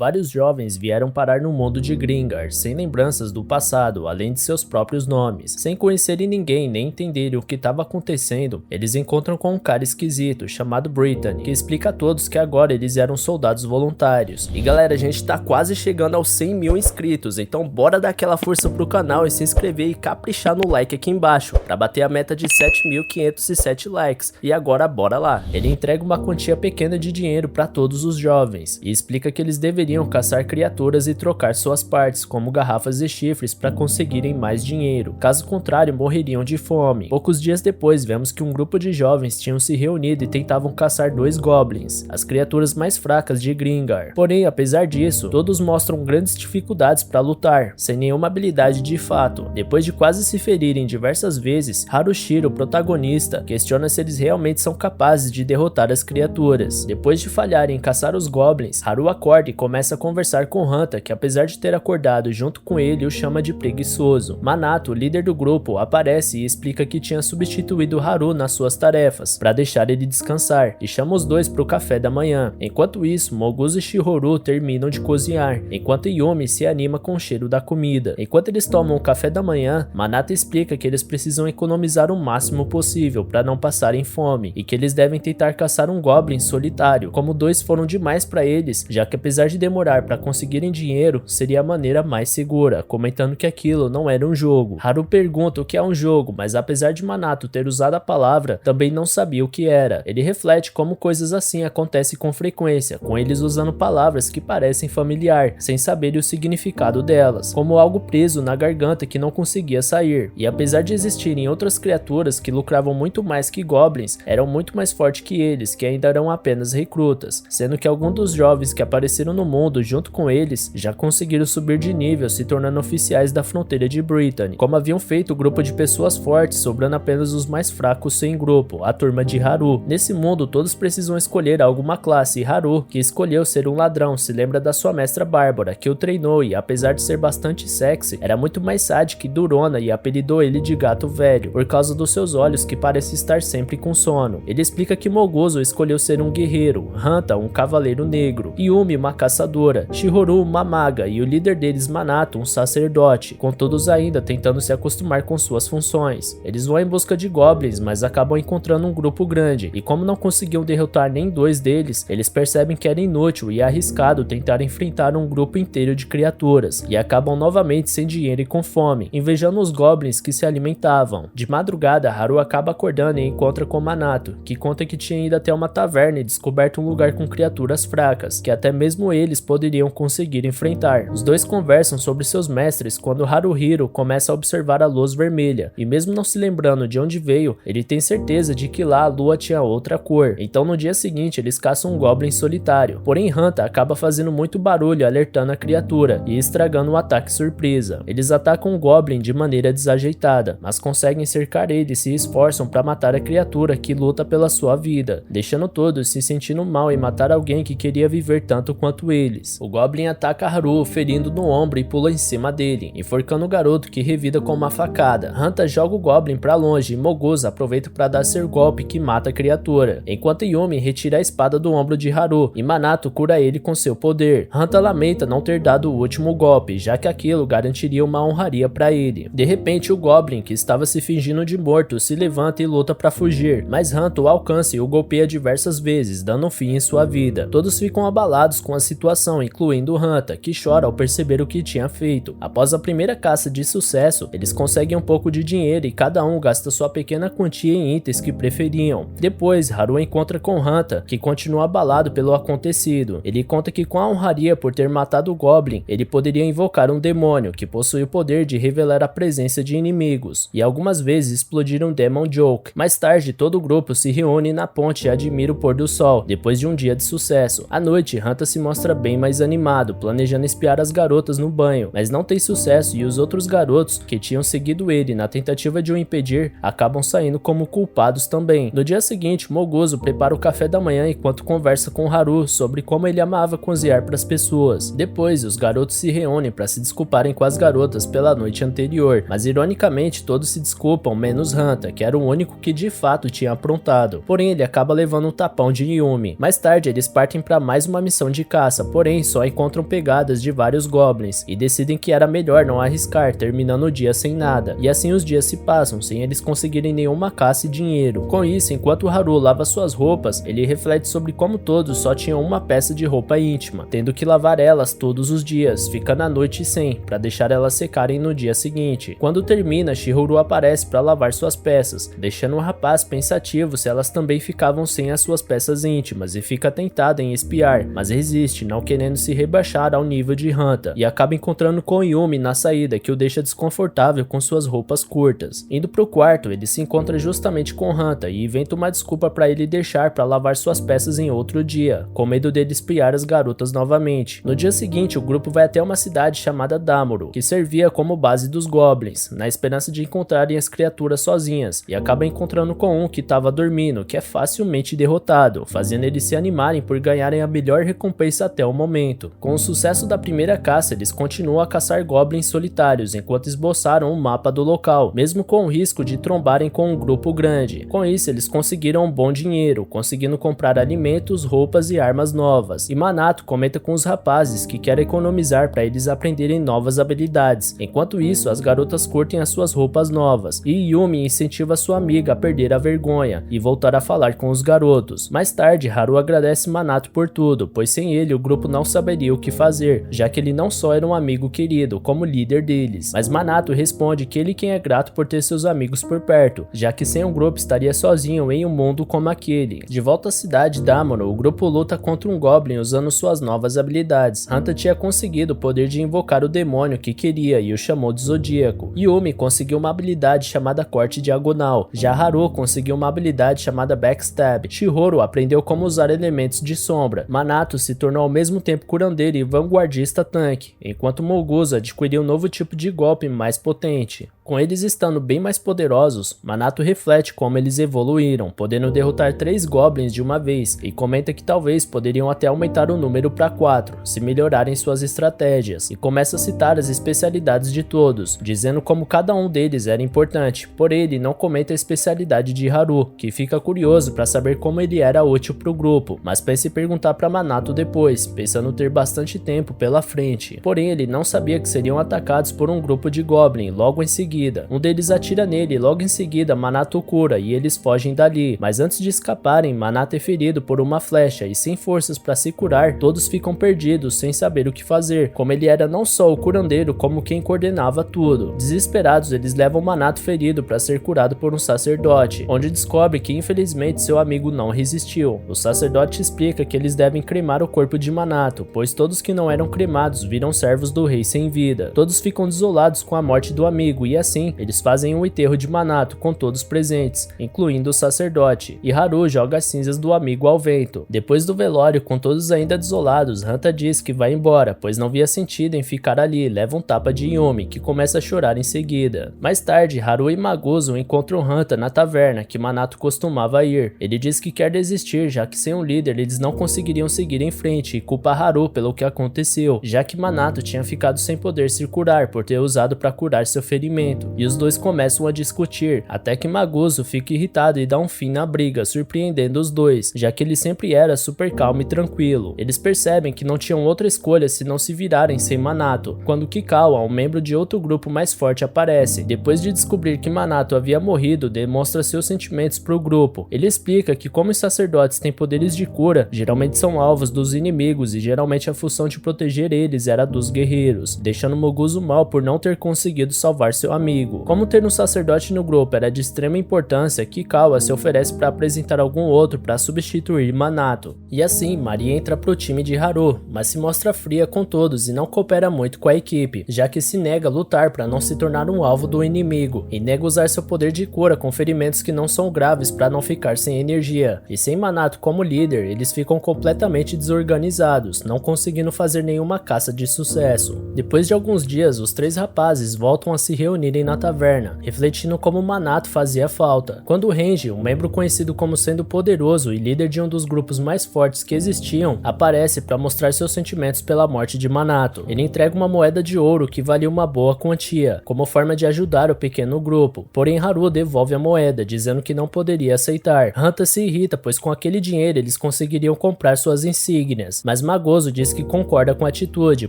vários jovens vieram parar no mundo de Gringar, sem lembranças do passado, além de seus próprios nomes. Sem conhecerem ninguém nem entenderem o que estava acontecendo, eles encontram com um cara esquisito chamado Brittany, que explica a todos que agora eles eram soldados voluntários. E galera, a gente tá quase chegando aos 100 mil inscritos, então bora dar aquela força pro canal e se inscrever e caprichar no like aqui embaixo, pra bater a meta de 7.507 likes. E agora bora lá. Ele entrega uma quantia pequena de dinheiro para todos os jovens e explica que eles deveriam caçar criaturas e trocar suas partes, como garrafas e chifres, para conseguirem mais dinheiro. Caso contrário, morreriam de fome. Poucos dias depois, vemos que um grupo de jovens tinham se reunido e tentavam caçar 2 goblins, as criaturas mais fracas de Gringar. Porém, apesar disso, todos mostram grandes dificuldades para lutar, sem nenhuma habilidade de fato. Depois de quase se ferirem diversas vezes, Harushiro, o protagonista, questiona se eles realmente são capazes de derrotar as criaturas. Depois de falharem em caçar os goblins, Haru acorda e começa a conversar com Hanta, que apesar de ter acordado junto com ele, o chama de preguiçoso. Manato, o líder do grupo, aparece e explica que tinha substituído Haru nas suas tarefas, para deixar ele descansar, e chama os dois para o café da manhã. Enquanto isso, Moguzo e Shihoru terminam de cozinhar, enquanto Yumi se anima com o cheiro da comida. Enquanto eles tomam o café da manhã, Manato explica que eles precisam economizar o máximo possível para não passarem fome, e que eles devem tentar caçar um goblin solitário, como 2 foram demais para eles, já que apesar de demorar para conseguirem dinheiro, seria a maneira mais segura, comentando que aquilo não era um jogo. Haru pergunta o que é um jogo, mas apesar de Manato ter usado a palavra, também não sabia o que era. Ele reflete como coisas assim acontecem com frequência, com eles usando palavras que parecem familiar, sem saber o significado delas, como algo preso na garganta que não conseguia sair. E apesar de existirem outras criaturas que lucravam muito mais que goblins, eram muito mais fortes que eles, que ainda eram apenas recrutas, sendo que alguns dos jovens que apareceram no mundo junto com eles já conseguiram subir de nível, se tornando oficiais da fronteira de Brittany, como haviam feito o grupo de pessoas fortes, sobrando apenas os mais fracos sem grupo, a turma de Haru. Nesse mundo, todos precisam escolher alguma classe, e Haru, que escolheu ser um ladrão, se lembra da sua mestra Bárbara, que o treinou e, apesar de ser bastante sexy, era muito mais sádica e durona e apelidou ele de gato velho, por causa dos seus olhos que parecem estar sempre com sono. Ele explica que Moguzo escolheu ser um guerreiro, Hanta um cavaleiro negro, Yumi uma caçadora, Shihoru uma maga e o líder deles Manato um sacerdote, com todos ainda tentando se acostumar com suas funções. Eles vão em busca de goblins, mas acabam encontrando um grupo grande, e como não conseguiam derrotar nem 2 deles, eles percebem que era inútil e arriscado tentar enfrentar um grupo inteiro de criaturas, e acabam novamente sem dinheiro e com fome, invejando os goblins que se alimentavam. De madrugada, Haru acaba acordando e encontra com Manato, que conta que tinha ido até uma taverna e descoberto um lugar com criaturas fracas, que até mesmo eles poderiam conseguir enfrentar. Os dois conversam sobre seus mestres quando Haruhiro começa a observar a luz vermelha, e mesmo não se lembrando de onde veio, ele tem certeza de que lá a lua tinha outra cor. Então no dia seguinte eles caçam um goblin solitário, porém Hanta acaba fazendo muito barulho alertando a criatura e estragando o ataque surpresa. Eles atacam o goblin de maneira desajeitada, mas conseguem cercar ele e se esforçam para matar a criatura que luta pela sua vida, deixando todos se sentindo mal em matar alguém que queria viver tanto quanto eles. O goblin ataca Haru, ferindo no ombro e pula em cima dele, enforcando o garoto que revida com uma facada. Hanta joga o goblin para longe e Moguzo aproveita para dar seu golpe que mata a criatura, enquanto Yumi retira a espada do ombro de Haru e Manato cura ele com seu poder. Hanta lamenta não ter dado o último golpe, já que aquilo garantiria uma honraria para ele. De repente, o goblin, que estava se fingindo de morto, se levanta e luta para fugir, mas Hanta o alcança e o golpeia diversas vezes, dando um fim em sua vida. Todos ficam abalados com a situação, incluindo Hanta, que chora ao perceber o que tinha feito. Após a primeira caça de sucesso, eles conseguem um pouco de dinheiro e cada um gasta sua pequena quantia em itens que preferiam. Depois, Haru encontra com Hanta, que continua abalado pelo acontecido. Ele conta que com a honraria por ter matado o Goblin, ele poderia invocar um demônio, que possui o poder de revelar a presença de inimigos, e algumas vezes explodir um Demon Joke. Mais tarde, todo o grupo se reúne na ponte e admira o pôr do sol, depois de um dia de sucesso. À noite, Hanta se mostra bem mais animado, planejando espiar as garotas no banho, mas não tem sucesso e os outros garotos, que tinham seguido ele na tentativa de o impedir, acabam saindo como culpados também. No dia seguinte, Moguzo prepara o café da manhã enquanto conversa com Haru sobre como ele amava cozinhar para as pessoas. Depois, os garotos se reúnem para se desculparem com as garotas pela noite anterior, mas ironicamente todos se desculpam, menos Hanta, que era o único que de fato tinha aprontado. Porém, ele acaba levando um tapão de Yumi. Mais tarde, eles partem para mais uma missão de caça, porém só encontram pegadas de vários goblins e decidem que era melhor não arriscar, terminando o dia sem nada. E assim os dias se passam, sem eles conseguirem nenhuma caça e dinheiro. Com isso, enquanto Haru lava suas roupas, ele reflete sobre como todos só tinham uma peça de roupa íntima, tendo que lavar elas todos os dias, ficando a noite sem, para deixar elas secarem no dia seguinte. Quando termina, Chihiro aparece para lavar suas peças, deixando o rapaz pensativo se elas também ficavam sem as suas peças íntimas, e fica tentado em espiar, mas resiste, não querendo se rebaixar ao nível de Hanta, e acaba encontrando com Yumi na saída, que o deixa desconfortável com suas roupas curtas. Indo pro quarto, ele se encontra justamente com Hanta e inventa uma desculpa para ele deixar para lavar suas peças em outro dia, com medo dele espiar as garotas novamente. No dia seguinte, o grupo vai até uma cidade chamada Damuro, que servia como base dos goblins, na esperança de encontrarem as criaturas sozinhas, e acaba encontrando com um que estava dormindo, que é facilmente derrotado, fazendo eles se animarem por ganharem a melhor recompensa até o momento. Com o sucesso da primeira caça, eles continuam a caçar goblins solitários enquanto esboçaram o mapa do local, mesmo com o risco de trombarem com um grupo grande. Com isso, eles conseguiram um bom dinheiro, conseguindo comprar alimentos, roupas e armas novas. E Manato comenta com os rapazes que quer economizar para eles aprenderem novas habilidades. Enquanto isso, as garotas curtem as suas roupas novas, e Yumi incentiva sua amiga a perder a vergonha e voltar a falar com os garotos. Mais tarde, Haru agradece Manato por tudo, pois sem ele o grupo não saberia o que fazer, já que ele não só era um amigo querido, como líder deles. Mas Manato responde que ele quem é grato por ter seus amigos por perto, já que sem um grupo estaria sozinho em um mundo como aquele. De volta à cidade Damuro, o grupo luta contra um goblin usando suas novas habilidades. Hanta tinha conseguido o poder de invocar o demônio que queria e o chamou de Zodíaco. Yumi conseguiu uma habilidade chamada Corte Diagonal. Já Haru conseguiu uma habilidade chamada Backstab. Chihiro aprendeu como usar elementos de sombra. Manato se tornou ao mesmo tempo curandeiro e vanguardista tanque, enquanto Mogusa adquiriu um novo tipo de golpe mais potente. Com eles estando bem mais poderosos, Manato reflete como eles evoluíram, podendo derrotar 3 goblins de uma vez, e comenta que talvez poderiam até aumentar o número para 4, se melhorarem suas estratégias, e começa a citar as especialidades de todos, dizendo como cada um deles era importante, porém ele não comenta a especialidade de Haru, que fica curioso para saber como ele era útil para o grupo, mas pensa em perguntar para Manato depois, pensando ter bastante tempo pela frente. Porém ele não sabia que seriam atacados por um grupo de goblin logo em seguida. Um deles atira nele e logo em seguida Manato o cura e eles fogem dali, mas antes de escaparem, Manato é ferido por uma flecha e sem forças para se curar, todos ficam perdidos sem saber o que fazer, como ele era não só o curandeiro como quem coordenava tudo. Desesperados, eles levam Manato ferido para ser curado por um sacerdote, onde descobre que infelizmente seu amigo não resistiu. O sacerdote explica que eles devem cremar o corpo de Manato, pois todos que não eram cremados viram servos do rei sem vida. Todos ficam desolados com a morte do amigo e assim, eles fazem um enterro de Manato com todos presentes, incluindo o sacerdote, e Haru joga as cinzas do amigo ao vento. Depois do velório, com todos ainda desolados, Hanta diz que vai embora, pois não via sentido em ficar ali, leva um tapa de Yumi, que começa a chorar em seguida. Mais tarde, Haru e Maguzo encontram Hanta na taverna que Manato costumava ir. Ele diz que quer desistir, já que sem um líder eles não conseguiriam seguir em frente, e culpa Haru pelo que aconteceu, já que Manato tinha ficado sem poder se curar por ter usado para curar seu ferimento. E os dois começam a discutir, até que Maguzo fica irritado e dá um fim na briga, surpreendendo os dois, já que ele sempre era super calmo e tranquilo. Eles percebem que não tinham outra escolha se não se virarem sem Manato, quando Kikawa, um membro de outro grupo mais forte, aparece. Depois de descobrir que Manato havia morrido, demonstra seus sentimentos pro grupo. Ele explica que como os sacerdotes têm poderes de cura, geralmente são alvos dos inimigos e geralmente a função de proteger eles era dos guerreiros, deixando Moguzo mal por não ter conseguido salvar seu amigo. Como ter um sacerdote no grupo era de extrema importância, Kikawa se oferece para apresentar algum outro para substituir Manato. E assim, Mari entra pro time de Haru, mas se mostra fria com todos e não coopera muito com a equipe, já que se nega a lutar para não se tornar um alvo do inimigo, e nega usar seu poder de cura com ferimentos que não são graves para não ficar sem energia. E sem Manato como líder, eles ficam completamente desorganizados, não conseguindo fazer nenhuma caça de sucesso. Depois de alguns dias, os 3 rapazes voltam a se reunir reunirem na taverna, refletindo como Minato fazia falta. Quando Renji, um membro conhecido como sendo poderoso e líder de um dos grupos mais fortes que existiam, aparece para mostrar seus sentimentos pela morte de Minato. Ele entrega uma moeda de ouro que valia uma boa quantia, como forma de ajudar o pequeno grupo, porém Haru devolve a moeda, dizendo que não poderia aceitar. Hanta se irrita, pois com aquele dinheiro eles conseguiriam comprar suas insígnias, mas Magozo diz que concorda com a atitude,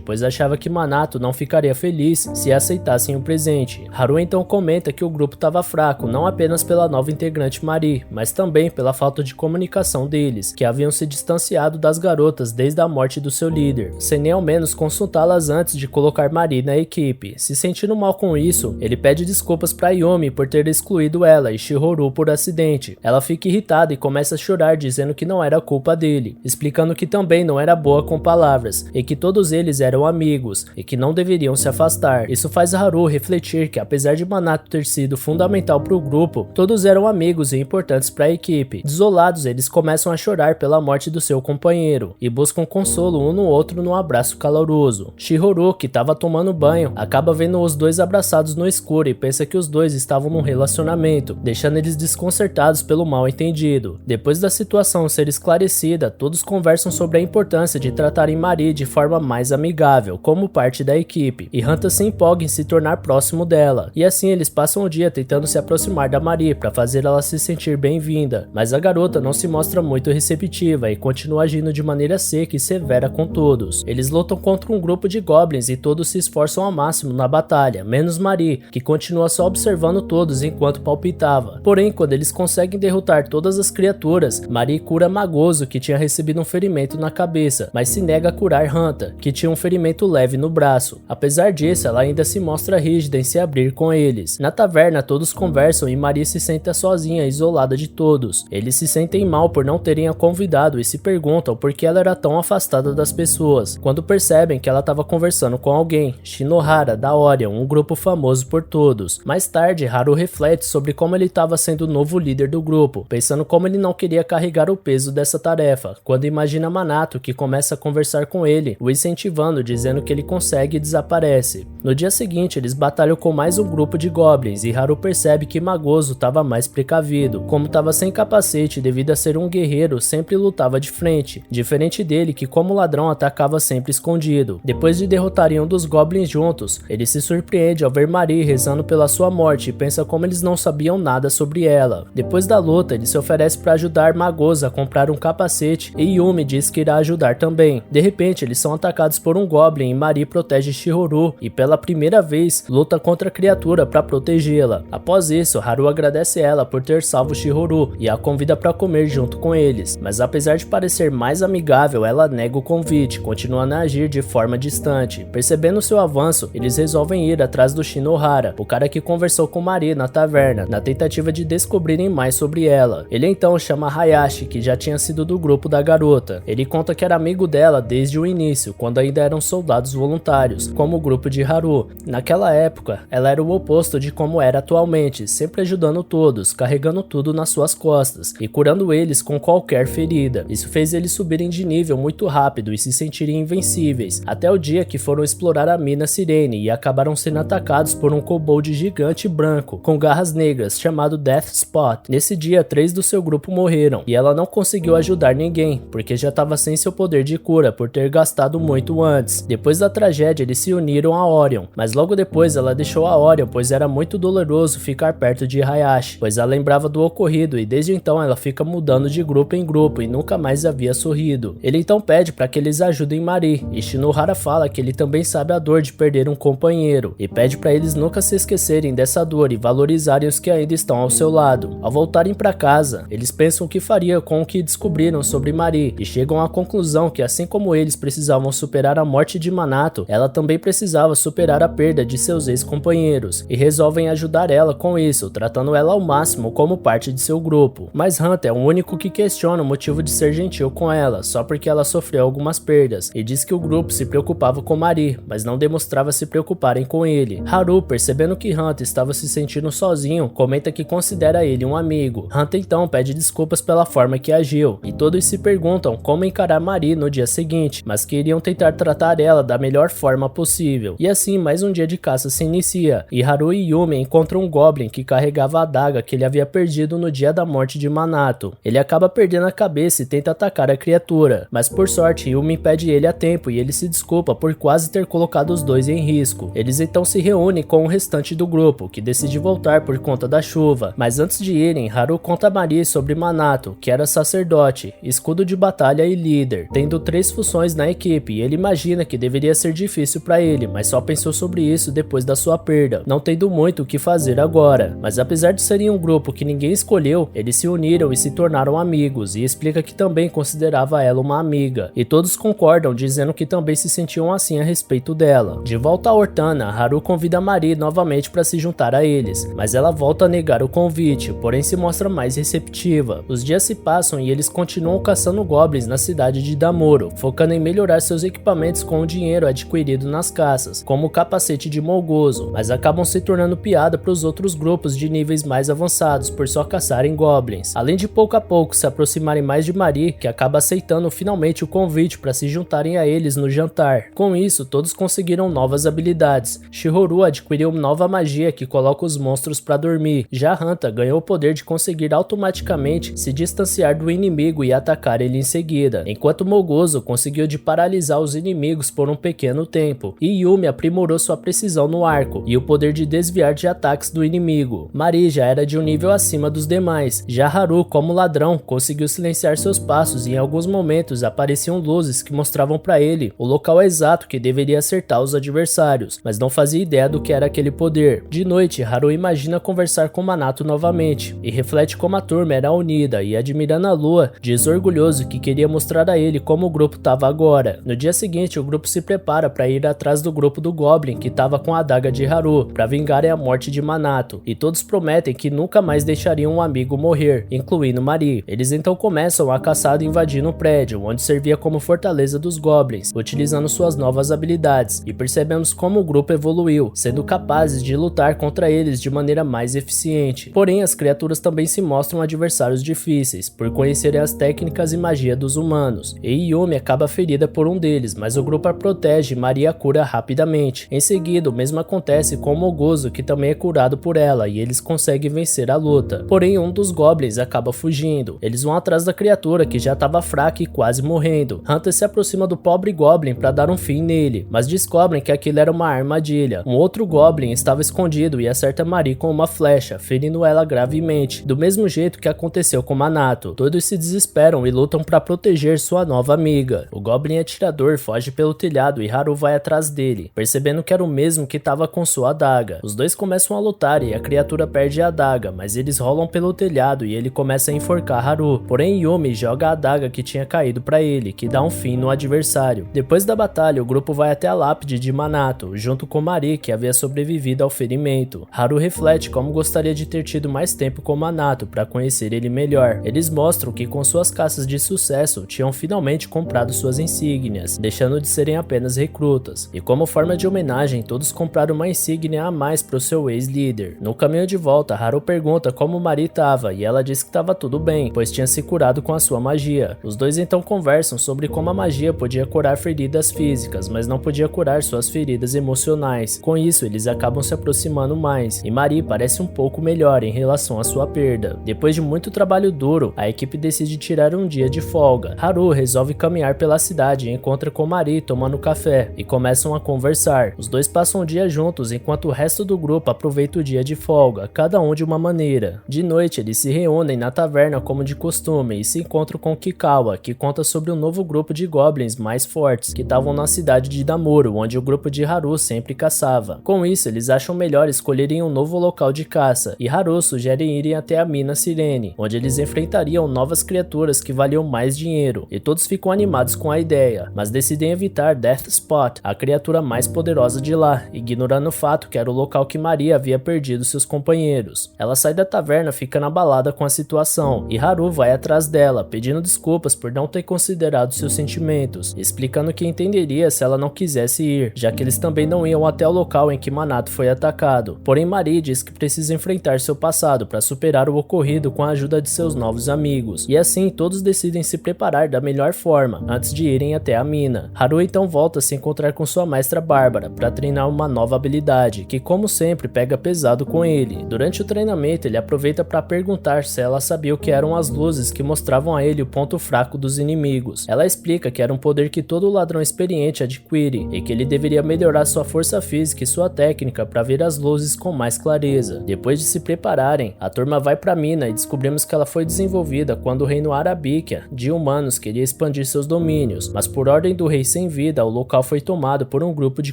pois achava que Minato não ficaria feliz se aceitassem o presente. Haru então comenta que o grupo estava fraco, não apenas pela nova integrante Mari, mas também pela falta de comunicação deles, que haviam se distanciado das garotas desde a morte do seu líder, sem nem ao menos consultá-las antes de colocar Mari na equipe. Se sentindo mal com isso, ele pede desculpas para Yumi por ter excluído ela e Shihoru por acidente. Ela fica irritada e começa a chorar, dizendo que não era culpa dele, explicando que também não era boa com palavras e que todos eles eram amigos e que não deveriam se afastar. Isso faz Haru refletir que, apesar de Minato ter sido fundamental para o grupo, todos eram amigos e importantes para a equipe. Desolados, eles começam a chorar pela morte do seu companheiro e buscam consolo um no outro num abraço caloroso. Shihoru, que estava tomando banho, acaba vendo os dois abraçados no escuro e pensa que os dois estavam num relacionamento, deixando eles desconcertados pelo mal entendido. Depois da situação ser esclarecida, todos conversam sobre a importância de tratarem Mari de forma mais amigável, como parte da equipe, e Hanta se empolga em se tornar próximo dela, e assim eles passam o dia tentando se aproximar da Mari para fazer ela se sentir bem-vinda, mas a garota não se mostra muito receptiva e continua agindo de maneira seca e severa com todos. Eles lutam contra um grupo de goblins e todos se esforçam ao máximo na batalha, menos Mari, que continua só observando todos enquanto palpitava. Porém, quando eles conseguem derrotar todas as criaturas, Mari cura Magozo, que tinha recebido um ferimento na cabeça, mas se nega a curar Hanta, que tinha um ferimento leve no braço. Apesar disso, ela ainda se mostra rígida em se abrir com eles. Na taverna, todos conversam e Mari se senta sozinha, isolada de todos. Eles se sentem mal por não terem a convidado e se perguntam por que ela era tão afastada das pessoas, quando percebem que ela estava conversando com alguém, Shinohara, da Orion, um grupo famoso por todos. Mais tarde, Haru reflete sobre como ele estava sendo o novo líder do grupo, pensando como ele não queria carregar o peso dessa tarefa, quando imagina Minato, que começa a conversar com ele, o incentivando, dizendo que ele consegue e desaparece. No dia seguinte, eles batalham com mais um grupo de goblins e Haru percebe que Magozo estava mais precavido, como estava sem capacete devido a ser um guerreiro, sempre lutava de frente, diferente dele que como ladrão atacava sempre escondido. Depois de derrotarem um dos goblins juntos, ele se surpreende ao ver Mari rezando pela sua morte e pensa como eles não sabiam nada sobre ela. Depois da luta, ele se oferece para ajudar Magozo a comprar um capacete e Yumi diz que irá ajudar também. De repente, eles são atacados por um goblin e Mari protege Shihoru e pela primeira vez luta contra a criatura para protegê-la. Após isso, Haru agradece ela por ter salvo Shihoru e a convida para comer junto com eles, mas apesar de parecer mais amigável, ela nega o convite, continuando a agir de forma distante. Percebendo seu avanço, eles resolvem ir atrás do Shinohara, o cara que conversou com Mari na taverna, na tentativa de descobrirem mais sobre ela. Ele então chama Hayashi, que já tinha sido do grupo da garota. Ele conta que era amigo dela desde o início, quando ainda eram soldados voluntários, como o grupo de Haru. Naquela época, ela era o oposto de como era atualmente, sempre ajudando todos, carregando tudo nas suas costas e curando eles com qualquer ferida. Isso fez eles subirem de nível muito rápido e se sentirem invencíveis, até o dia que foram explorar a mina Sirene e acabaram sendo atacados por um kobold gigante branco, com garras negras, chamado Death Spot. Nesse dia, 3 do seu grupo morreram, e ela não conseguiu ajudar ninguém, porque já estava sem seu poder de cura por ter gastado muito antes. Depois da tragédia, eles se uniram a Orion, mas logo depois ela deixou a Orion, pois era muito doloroso ficar perto de Hayashi, pois ela lembrava do ocorrido e desde então ela fica mudando de grupo em grupo e nunca mais havia sorrido. Ele então pede para que eles ajudem Mari, e Shinohara fala que ele também sabe a dor de perder um companheiro, e pede para eles nunca se esquecerem dessa dor e valorizarem os que ainda estão ao seu lado. Ao voltarem para casa, eles pensam o que faria com o que descobriram sobre Mari, e chegam à conclusão que assim como eles precisavam superar a morte de Minato, ela também precisava superar a perda de seus ex-companheiros, e resolvem ajudar ela com isso, tratando ela ao máximo como parte de seu grupo. Mas Hanta é o único que questiona o motivo de ser gentil com ela, só porque ela sofreu algumas perdas, e diz que o grupo se preocupava com Mari, mas não demonstrava se preocuparem com ele. Haru, percebendo que Hanta estava se sentindo sozinho, comenta que considera ele um amigo. Hanta então pede desculpas pela forma que agiu, e todos se perguntam como encarar Mari no dia seguinte, mas que iriam tentar tratar ela da melhor forma possível. E assim assim, mais um dia de caça se inicia, e Haru e Yumi encontram um Goblin que carregava a adaga que ele havia perdido no dia da morte de Minato. Ele acaba perdendo a cabeça e tenta atacar a criatura, mas por sorte Yumi impede ele a tempo e ele se desculpa por quase ter colocado os dois em risco. Eles então se reúnem com o restante do grupo, que decide voltar por conta da chuva, mas antes de irem, Haru conta a Mari sobre Minato, que era sacerdote, escudo de batalha e líder, tendo 3 funções na equipe, e ele imagina que deveria ser difícil para ele, mas só pensou sobre isso depois da sua perda, não tendo muito o que fazer agora. Mas apesar de serem um grupo que ninguém escolheu, eles se uniram e se tornaram amigos, e explica que também considerava ela uma amiga, e todos concordam dizendo que também se sentiam assim a respeito dela. De volta a Ortana, Haru convida Mari novamente para se juntar a eles, mas ela volta a negar o convite, porém se mostra mais receptiva. Os dias se passam e eles continuam caçando goblins na cidade de Damoro, focando em melhorar seus equipamentos com o dinheiro adquirido nas caças, como o capacete de Molgoso, mas acabam se tornando piada para os outros grupos de níveis mais avançados por só caçarem goblins, além de pouco a pouco se aproximarem mais de Mari, que acaba aceitando finalmente o convite para se juntarem a eles no jantar. Com isso, todos conseguiram novas habilidades. Shihoru adquiriu nova magia que coloca os monstros para dormir, já Hanta ganhou o poder de conseguir automaticamente se distanciar do inimigo e atacar ele em seguida, enquanto Molgoso conseguiu de paralisar os inimigos por um pequeno tempo, e Yumi aprimorou sua precisão no arco e o poder de desviar de ataques do inimigo. Mari já era de um nível acima dos demais, já Haru, como ladrão, conseguiu silenciar seus passos e em alguns momentos apareciam luzes que mostravam para ele o local exato que deveria acertar os adversários, mas não fazia ideia do que era aquele poder. De noite, Haru imagina conversar com Minato novamente e reflete como a turma era unida, e admirando a lua, diz orgulhoso que queria mostrar a ele como o grupo estava agora. No dia seguinte, o grupo se prepara para ir atrás do grupo do Goblin que estava com a adaga de Haru para vingarem a morte de Minato, e todos prometem que nunca mais deixariam um amigo morrer, incluindo Mari. Eles então começam a caçada invadindo o prédio, onde servia como fortaleza dos Goblins, utilizando suas novas habilidades, e percebemos como o grupo evoluiu, sendo capazes de lutar contra eles de maneira mais eficiente. Porém, as criaturas também se mostram adversários difíceis, por conhecerem as técnicas e magia dos humanos, e Yumi acaba ferida por um deles, mas o grupo a protege e Mari a cura rapidamente. Em seguida, o mesmo acontece com o Molgoso, que também é curado por ela, e eles conseguem vencer a luta. Porém, um dos Goblins acaba fugindo. Eles vão atrás da criatura, que já estava fraca e quase morrendo. Hunter se aproxima do pobre Goblin para dar um fim nele, mas descobrem que aquilo era uma armadilha. Um outro Goblin estava escondido e acerta Mari com uma flecha, ferindo ela gravemente, do mesmo jeito que aconteceu com Minato. Todos se desesperam e lutam para proteger sua nova amiga. O Goblin atirador foge pelo telhado e Haru vai atrás dele, percebendo que era o mesmo que estava com sua adaga. Os dois começam a lutar e a criatura perde a adaga, mas eles rolam pelo telhado e ele começa a enforcar Haru. Porém, Yumi joga a adaga que tinha caído para ele, que dá um fim no adversário. Depois da batalha, o grupo vai até a lápide de Minato, junto com Mari, que havia sobrevivido ao ferimento. Haru reflete como gostaria de ter tido mais tempo com Minato para conhecer ele melhor. Eles mostram que com suas caças de sucesso tinham finalmente comprado suas insígnias, deixando de serem apenas recrutas. E como forma de homenagem, todos compraram uma insígnia a mais para o seu ex-líder. No caminho de volta, Haru pergunta como Mari estava e ela diz que estava tudo bem, pois tinha se curado com a sua magia. Os dois então conversam sobre como a magia podia curar feridas físicas, mas não podia curar suas feridas emocionais. Com isso, eles acabam se aproximando mais, e Mari parece um pouco melhor em relação à sua perda. Depois de muito trabalho duro, a equipe decide tirar um dia de folga. Haru resolve caminhar pela cidade e encontra com Mari tomando café, e começam a conversar. Os dois passam o dia juntos, enquanto o resto do grupo aproveita o dia de folga, cada um de uma maneira. De noite, eles se reúnem na taverna como de costume e se encontram com Kikawa, que conta sobre um novo grupo de goblins mais fortes que estavam na cidade de Damoro, onde o grupo de Haru sempre caçava. Com isso, eles acham melhor escolherem um novo local de caça, e Haru sugere irem até a mina Sirene, onde eles enfrentariam novas criaturas que valiam mais dinheiro, e todos ficam animados com a ideia, mas decidem evitar Death Spot, a criatura mais poderosa de lá, ignorando o fato que era o local que Maria havia perdido seus companheiros. Ela sai da taverna ficando abalada com a situação, e Haru vai atrás dela, pedindo desculpas por não ter considerado seus sentimentos, explicando que entenderia se ela não quisesse ir, já que eles também não iam até o local em que Minato foi atacado. Porém, Mari diz que precisa enfrentar seu passado para superar o ocorrido com a ajuda de seus novos amigos, e assim todos decidem se preparar da melhor forma, antes de irem até a mina. Haru então volta a se encontrar com sua mestra Bárbara, Bárbara para treinar uma nova habilidade, que como sempre pega pesado com ele. Durante o treinamento ele aproveita para perguntar se ela sabia o que eram as luzes que mostravam a ele o ponto fraco dos inimigos. Ela explica que era um poder que todo ladrão experiente adquire e que ele deveria melhorar sua força física e sua técnica para ver as luzes com mais clareza. Depois de se prepararem, a turma vai para a mina e descobrimos que ela foi desenvolvida quando o reino Arabica de humanos queria expandir seus domínios, mas por ordem do rei sem vida, o local foi tomado por um grupo de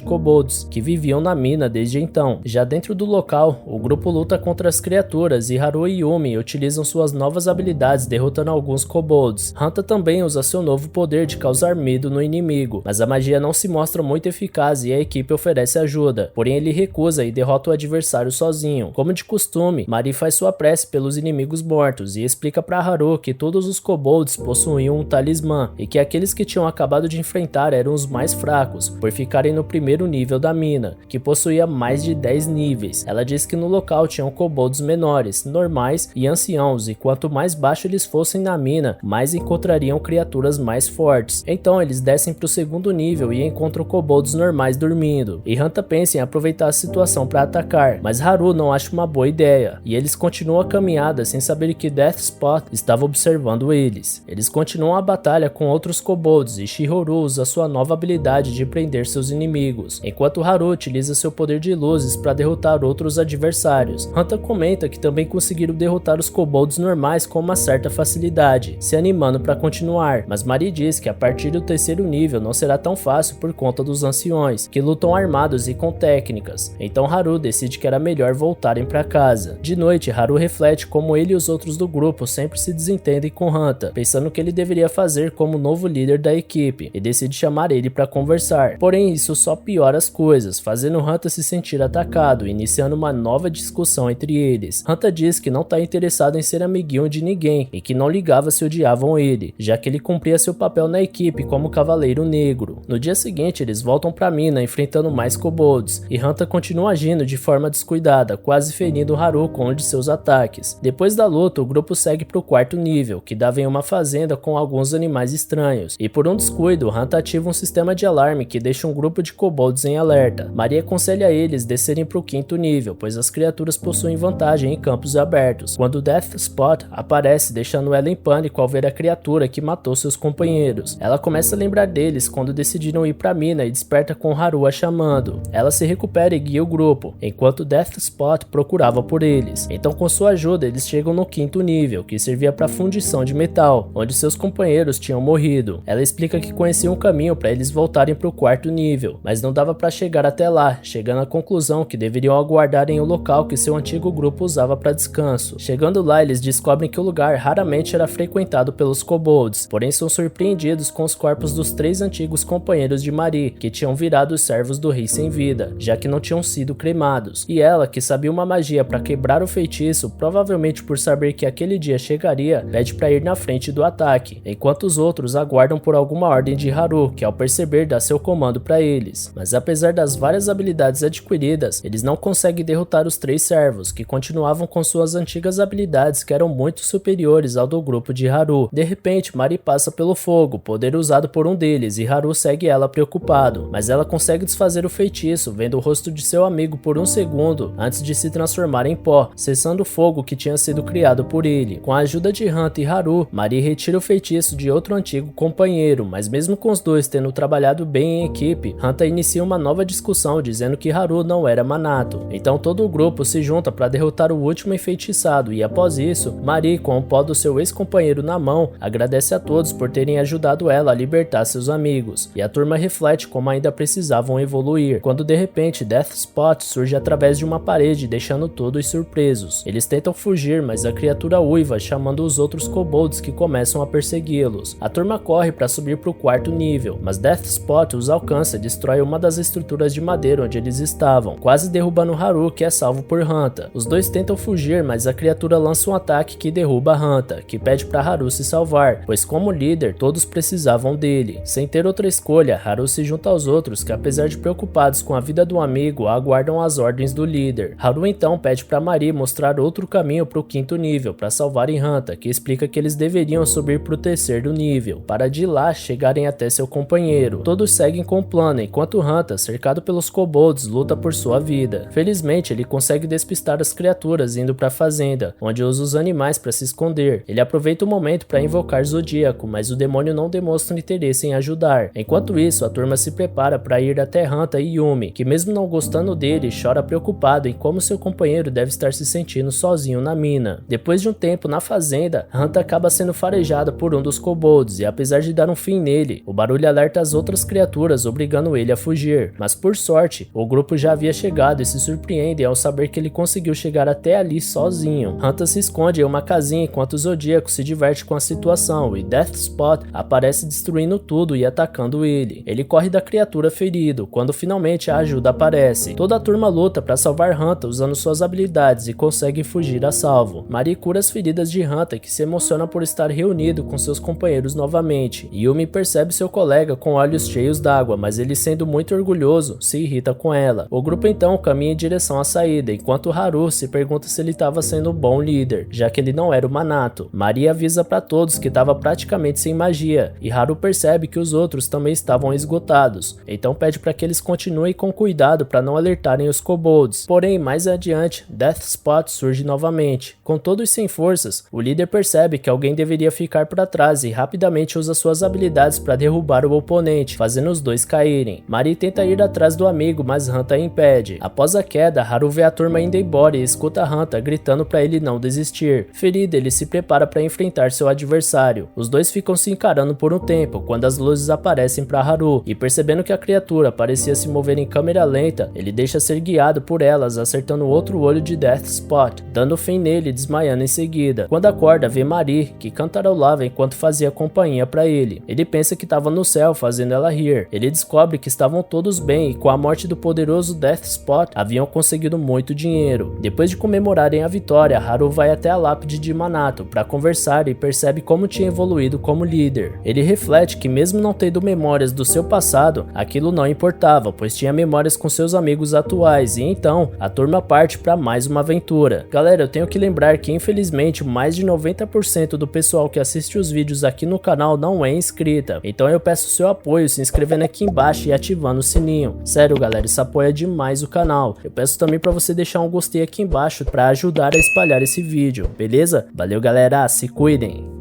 kobolds que viviam na mina desde então. Já dentro do local, o grupo luta contra as criaturas e Haru e Yumi utilizam suas novas habilidades derrotando alguns kobolds. Hanta também usa seu novo poder de causar medo no inimigo, mas a magia não se mostra muito eficaz e a equipe oferece ajuda, porém ele recusa e derrota o adversário sozinho. Como de costume, Mari faz sua prece pelos inimigos mortos e explica para Haru que todos os kobolds possuíam um talismã e que aqueles que tinham acabado de enfrentar eram os mais fracos, por ficarem no primeiro nível da mina, que possuía mais de 10 níveis. Ela diz que no local tinham kobolds menores, normais e anciãos, e quanto mais baixo eles fossem na mina, mais encontrariam criaturas mais fortes. Então eles descem para o segundo nível e encontram kobolds normais dormindo, e Hanta pensa em aproveitar a situação para atacar, mas Haru não acha uma boa ideia, e eles continuam a caminhada sem saber que Deathspot estava observando eles. Eles continuam a batalha com outros kobolds e Shihoru usa sua nova habilidade de prender seus inimigos, enquanto Haru utiliza seu poder de luzes para derrotar outros adversários. Hanta comenta que também conseguiram derrotar os kobolds normais com uma certa facilidade, se animando para continuar, mas Mari diz que a partir do terceiro nível não será tão fácil por conta dos anciões, que lutam armados e com técnicas. Então Haru decide que era melhor voltarem para casa. De noite, Haru reflete como ele e os outros do grupo sempre se desentendem com Hanta, pensando que ele deveria fazer como novo líder da equipe, e decide chamar ele para conversar. Porém, isso só piora as coisas, fazendo Hanta se sentir atacado, iniciando uma nova discussão entre eles. Hanta diz que não está interessado em ser amiguinho de ninguém e que não ligava se odiavam ele, já que ele cumpria seu papel na equipe como Cavaleiro Negro. No dia seguinte, eles voltam para a mina enfrentando mais kobolds, e Hanta continua agindo de forma descuidada, quase ferindo Haru com um de seus ataques. Depois da luta, o grupo segue para o quarto nível, que dava em uma fazenda com alguns animais estranhos, e por um descuido, Hanta ativa um sistema de alarme que deixa um grupo de kobolds em alerta. Maria aconselha eles descerem para o quinto nível, pois as criaturas possuem vantagem em campos abertos, quando Deathspot aparece deixando ela em pânico ao ver a criatura que matou seus companheiros. Ela começa a lembrar deles quando decidiram ir para a mina e desperta com Haru a chamando. Ela se recupera e guia o grupo, enquanto Deathspot procurava por eles. Então com sua ajuda eles chegam no quinto nível, que servia para fundição de metal, onde seus companheiros tinham morrido. Ela explica que conhecia um caminho para eles voltarem para o quarto nível, mas não dava para chegar até lá, chegando à conclusão que deveriam aguardar em um local que seu antigo grupo usava para descanso. Chegando lá, eles descobrem que o lugar raramente era frequentado pelos kobolds, porém são surpreendidos com os corpos dos 3 antigos companheiros de Mari, que tinham virado os servos do rei sem vida, já que não tinham sido cremados. E ela, que sabia uma magia para quebrar o feitiço, provavelmente por saber que aquele dia chegaria, pede para ir na frente do ataque, enquanto os outros aguardam por alguma ordem de Haru, que ao perceber dá seu comando para eles. Mas apesar das várias habilidades adquiridas, eles não conseguem derrotar os 3 servos, que continuavam com suas antigas habilidades que eram muito superiores ao do grupo de Haru. De repente, Mari passa pelo fogo, poder usado por um deles, e Haru segue ela preocupado, mas ela consegue desfazer o feitiço, vendo o rosto de seu amigo por um segundo antes de se transformar em pó, cessando o fogo que tinha sido criado por ele. Com a ajuda de Hanta e Haru, Mari retira o feitiço de outro antigo companheiro, mas mesmo com os dois tendo trabalhado bem em equipe, Hanta inicia uma nova discussão dizendo que Haru não era Manato. Então todo o grupo se junta para derrotar o último enfeitiçado e após isso, Mari, com o pó do seu ex-companheiro na mão, agradece a todos por terem ajudado ela a libertar seus amigos, e a turma reflete como ainda precisavam evoluir, quando de repente Deathspot surge através de uma parede, deixando todos surpresos. Eles tentam fugir, mas a criatura uiva, chamando os outros kobolds que começam a persegui-los. A turma corre para subir para o quarto nível, mas Deathspot os alcança e destrói uma das estruturas de madeira onde eles estavam, quase derrubando Haru, que é salvo por Hanta. Os dois tentam fugir, mas a criatura lança um ataque que derruba Hanta, que pede para Haru se salvar, pois como líder, todos precisavam dele. Sem ter outra escolha, Haru se junta aos outros que, apesar de preocupados com a vida do amigo, aguardam as ordens do líder. Haru então pede para Mari mostrar outro caminho para o quinto nível, para salvarem Hanta, que explica que eles deveriam subir para o terceiro nível, para de lá chegarem até seu companheiro. Todos seguem com o plano, enquanto Hanta, cercado pelos kobolds, luta por sua vida. Felizmente, ele consegue despistar as criaturas indo para a fazenda, onde usa os animais para se esconder. Ele aproveita o momento para invocar Zodíaco, mas o demônio não demonstra interesse em ajudar. Enquanto isso, a turma se prepara para ir até Hanta e Yumi, que mesmo não gostando dele, chora preocupado em como seu companheiro deve estar se sentindo sozinho na mina. Depois de um tempo na fazenda, Hanta acaba sendo farejado por um dos kobolds e apesar de dar um fim nele, o barulho alerta as outras criaturas, obrigando ele a fugir. Mas por sorte, o grupo já havia chegado e se surpreendem ao saber que ele conseguiu chegar até ali sozinho. Hanta se esconde em uma casinha enquanto o Zodíaco se diverte com a situação e Deathspot aparece destruindo tudo e atacando ele. Ele corre da criatura ferido, quando finalmente a ajuda aparece. Toda a turma luta para salvar Hanta usando suas habilidades e consegue fugir a salvo. Mari cura as feridas de Hanta, que se emociona por estar reunido com seus companheiros novamente. Yumi percebe seu colega com olhos cheios d'água, mas ele, sendo muito orgulhoso, se irrita com ela. O grupo então caminha em direção à saída, enquanto Haru se pergunta se ele estava sendo um bom líder, já que ele não era o Manato. Mari avisa para todos que estava praticamente sem magia, e Haru percebe que os outros também estavam esgotados, então pede para que eles continuem com cuidado para não alertarem os kobolds. Porém, mais adiante, Deathspot surge novamente. Com todos sem forças, o líder percebe que alguém deveria ficar para trás e rapidamente usa suas habilidades para derrubar o oponente, fazendo os dois caírem. Mari tenta ir atrás do amigo, mas Hanta impede. Após a queda, Haru vê a turma indo embora e escuta Hanta gritando para ele não desistir. Ferido, ele se prepara para enfrentar seu adversário. Os dois ficam se encarando por um tempo, quando as luzes aparecem para Haru, e percebendo que a criatura parecia se mover em câmera lenta, ele deixa ser guiado por elas, acertando o outro olho de Deathspot, dando fim nele e desmaiando em seguida. Quando acorda, vê Mari, que cantarolava enquanto fazia companhia para ele. Ele pensa que estava no céu, fazendo ela rir. Ele descobre que estavam todos bem e com a morte do poderoso Deathspot, haviam conseguido muito dinheiro. Depois de comemorarem a vitória, Haru vai até a lápide de Manato para conversar e percebe como tinha evoluído como líder. Ele reflete que mesmo não tendo memórias do seu passado, aquilo não importava, pois tinha memórias com seus amigos atuais, e então a turma parte para mais uma aventura. Galera, eu tenho que lembrar que infelizmente mais de 90% do pessoal que assiste os vídeos aqui no canal não é inscrita, então eu peço seu apoio se inscrevendo aqui embaixo e ativando o sininho. Sério galera, isso apoia demais o canal. Eu peço também para você deixar um gostei aqui embaixo para ajudar a espalhar esse vídeo, beleza? Valeu galera, se cuidem!